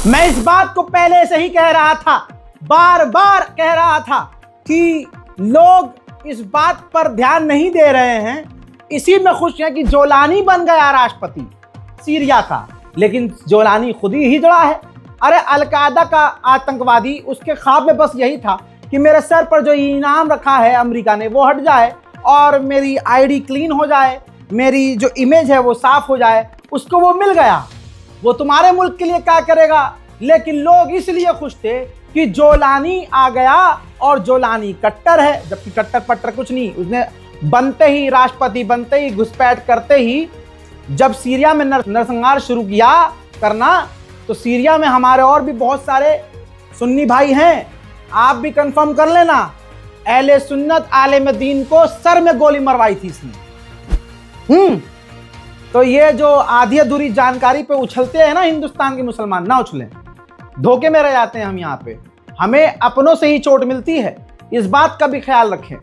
मैं इस बात को पहले से ही कह रहा था, बार बार कह रहा था कि लोग इस बात पर ध्यान नहीं दे रहे हैं। इसी में खुश हैं कि जोलानी बन गया राष्ट्रपति सीरिया का, लेकिन जोलानी खुद ही हिजड़ा है। अरे अलकायदा का आतंकवादी, उसके ख्वाब में बस यही था कि मेरे सर पर जो इनाम रखा है अमेरिका ने वो हट जाए और मेरी आईडी क्लीन हो जाए, मेरी जो इमेज है वो साफ हो जाए। उसको वो मिल गया। वो तुम्हारे मुल्क के लिए क्या करेगा, लेकिन लोग इसलिए खुश थे कि जोलानी आ गया और जोलानी कट्टर है, जबकि कट्टर पट्टर कुछ नहीं। उसने बनते ही, राष्ट्रपति बनते ही, घुसपैठ करते ही जब सीरिया में नरसंहार शुरू किया करना, तो सीरिया में हमारे और भी बहुत सारे सुन्नी भाई हैं। आप भी कंफर्म कर लेना, अहले सुन्नत आलिम दीन को सर में गोली मरवाई थी इसने। तो ये जो आधी अधूरी जानकारी पे उछलते हैं ना हिंदुस्तान के मुसलमान, ना उछलें, धोखे में रह जाते हैं हम। यहाँ पे हमें अपनों से ही चोट मिलती है, इस बात का भी ख्याल रखें।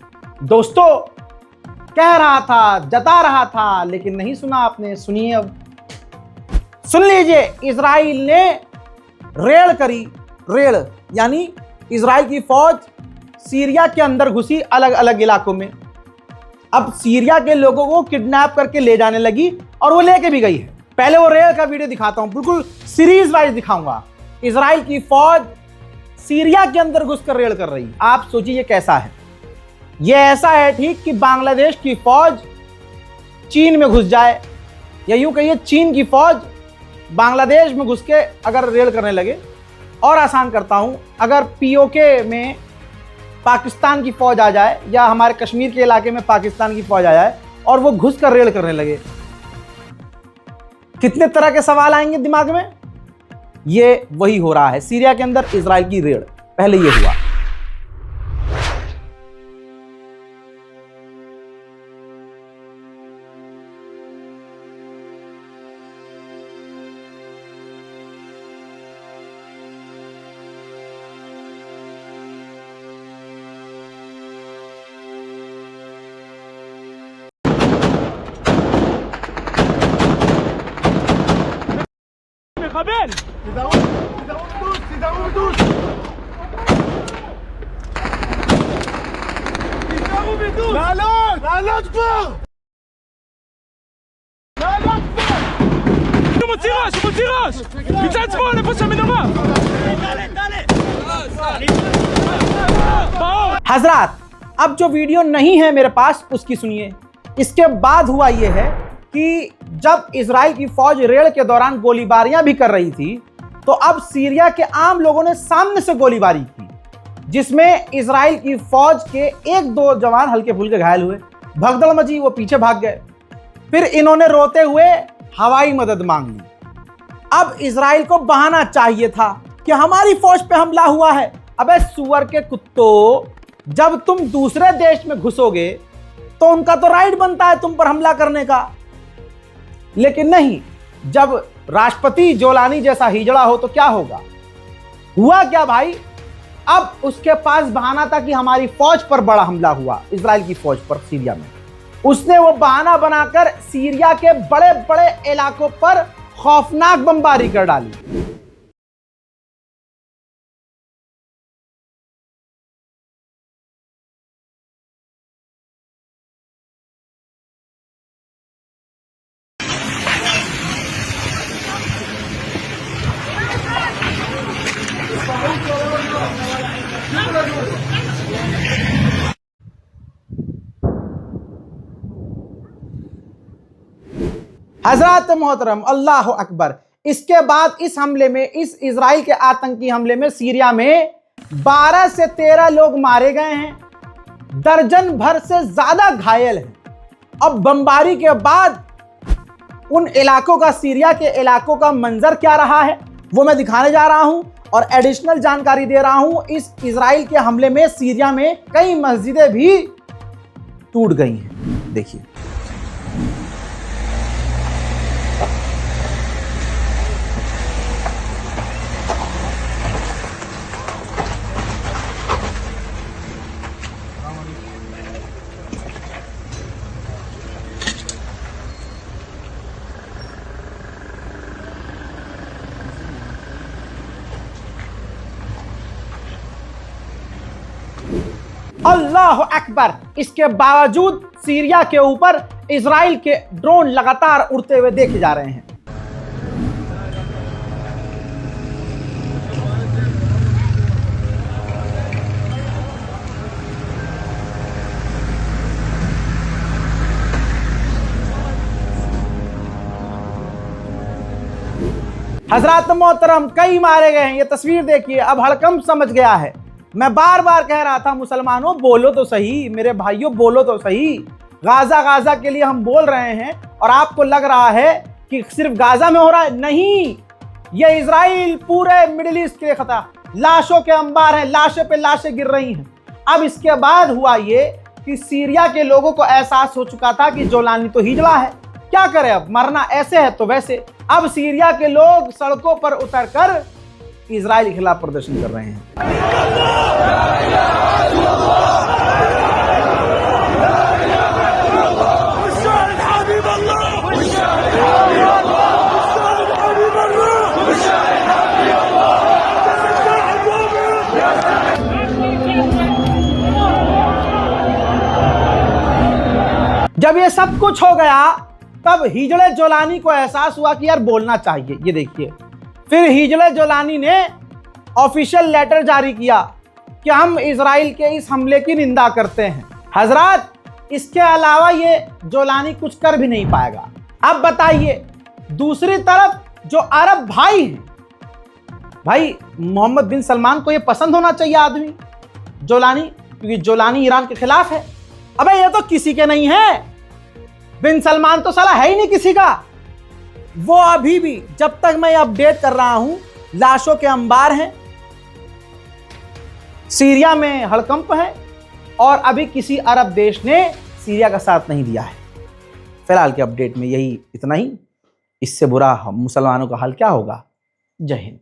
दोस्तों, कह रहा था, जता रहा था, लेकिन नहीं सुना आपने। सुनिए, अब सुन लीजिए। इजराइल ने रेड करी। रेड यानी इजराइल की फौज सीरिया के अंदर घुसी अलग अलग इलाकों में। अब सीरिया के लोगों को किडनैप करके ले जाने लगी और वो लेके भी गई है। पहले वो रेड का वीडियो दिखाता हूं, बिल्कुल सीरीज वाइज दिखाऊंगा। इजराइल की फौज सीरिया के अंदर घुसकर रेड कर रही है। आप सोचिए ये कैसा है। ये ऐसा है ठीक कि बांग्लादेश की फौज चीन में घुस जाए, या यूं कहिए चीन की फौज बांग्लादेश में घुस के अगर रेड करने लगे। और आसान करता हूं, अगर पीओके में पाकिस्तान की फौज आ जाए या हमारे कश्मीर के इलाके में पाकिस्तान की फौज आ जाए और वो घुस कर रेड करने लगे, कितने तरह के सवाल आएंगे दिमाग में। ये वही हो रहा है सीरिया के अंदर इजराइल की रेड। पहले ये हुआ। מחבל! תיזהרו, תיזהרו מדוש! תיזהרו מדוש! לעלות! לעלות כבר! לעלות כבר! הוא מוציא ראש! הוא מוציא ראש! מצד שמאל, איפה שהמנורה! हजरात, अब जो वीडियो नहीं है मेरे पास उसकी सुनिए। इसके बाद हुआ यह है कि जब इजराइल की फौज रेड के दौरान गोलीबारियां भी कर रही थी, तो अब सीरिया के आम लोगों ने सामने से गोलीबारी की, जिसमें इजराइल की फौज के एक दो जवान हल्के फुल्के घायल हुए। भगदड़ मची, वो पीछे भाग गए। फिर इन्होंने रोते हुए हवाई मदद मांग ली। अब इजराइल को बहाना चाहिए था कि हमारी फौज पे हमला हुआ है। अबे सुअर के कुत्तों, जब तुम दूसरे देश में घुसोगे तो उनका तो राइट बनता है तुम पर हमला करने का, लेकिन नहीं। जब राष्ट्रपति जोलानी जैसा हिजड़ा हो तो क्या होगा। हुआ क्या भाई, अब उसके पास बहाना था कि हमारी फौज पर बड़ा हमला हुआ, इजराइल की फौज पर सीरिया में। उसने वो बहाना बनाकर सीरिया के बड़े बड़े इलाकों पर खौफनाक बमबारी कर डाली। हजरत मोहतरम, अल्लाह अकबर। इसके बाद इस हमले में, इस इजराइल के आतंकी हमले में सीरिया में 12 से 13 लोग मारे गए हैं, दर्जन भर से ज्यादा घायल हैं। अब बमबारी के बाद उन इलाकों का, सीरिया के इलाकों का मंजर क्या रहा है वो मैं दिखाने जा रहा हूं और एडिशनल जानकारी दे रहा हूं। इस इजराइल के हमले में सीरिया में कई मस्जिदें भी टूट गई हैं। देखिए, अल्लाह अकबर। इसके बावजूद सीरिया के ऊपर इजराइल के ड्रोन लगातार उड़ते हुए देखे जा रहे हैं। हजरात मोहतरम, कई मारे गए हैं। ये तस्वीर देखिए, अब हड़कंप समझ गया है। मैं बार बार कह रहा था, मुसलमानों बोलो तो सही, मेरे भाइयों बोलो तो सही। गाजा गाजा के लिए हम बोल रहे हैं और आपको लग रहा है कि सिर्फ गाजा में हो रहा है। नहीं, ये इजराइल पूरे मिडिल ईस्ट के लिए खतरा। लाशों के अंबार हैं, लाशें पे लाशें गिर रही हैं। अब इसके बाद हुआ ये कि सीरिया के लोगों को एहसास हो चुका था कि जोलानी तो हिजड़ा है, क्या करें, अब मरना ऐसे है तो वैसे। अब सीरिया के लोग सड़कों पर उतरकर इजराइल के खिलाफ प्रदर्शन कर रहे हैं। जब ये सब कुछ हो गया, तब हिजड़े जोलानी को एहसास हुआ कि यार बोलना चाहिए। ये देखिए, फिर हिजड़े जोलानी ने ऑफिशियल लेटर जारी किया कि हम इजराइल के इस हमले की निंदा करते हैं। हजरात, इसके अलावा ये जोलानी कुछ कर भी नहीं पाएगा। अब बताइए, दूसरी तरफ जो अरब भाई हैं, भाई मोहम्मद बिन सलमान को ये पसंद होना चाहिए आदमी जोलानी, क्योंकि जोलानी ईरान के खिलाफ है। अबे ये तो किसी के नहीं है, बिन सलमान तो साला है ही नहीं किसी का। वो अभी भी, जब तक मैं अपडेट कर रहा हूं, लाशों के अंबार हैं, सीरिया में हड़कंप है और अभी किसी अरब देश ने सीरिया का साथ नहीं दिया है। फिलहाल के अपडेट में यही इतना ही। इससे बुरा मुसलमानों का हाल क्या होगा। जय हिंद।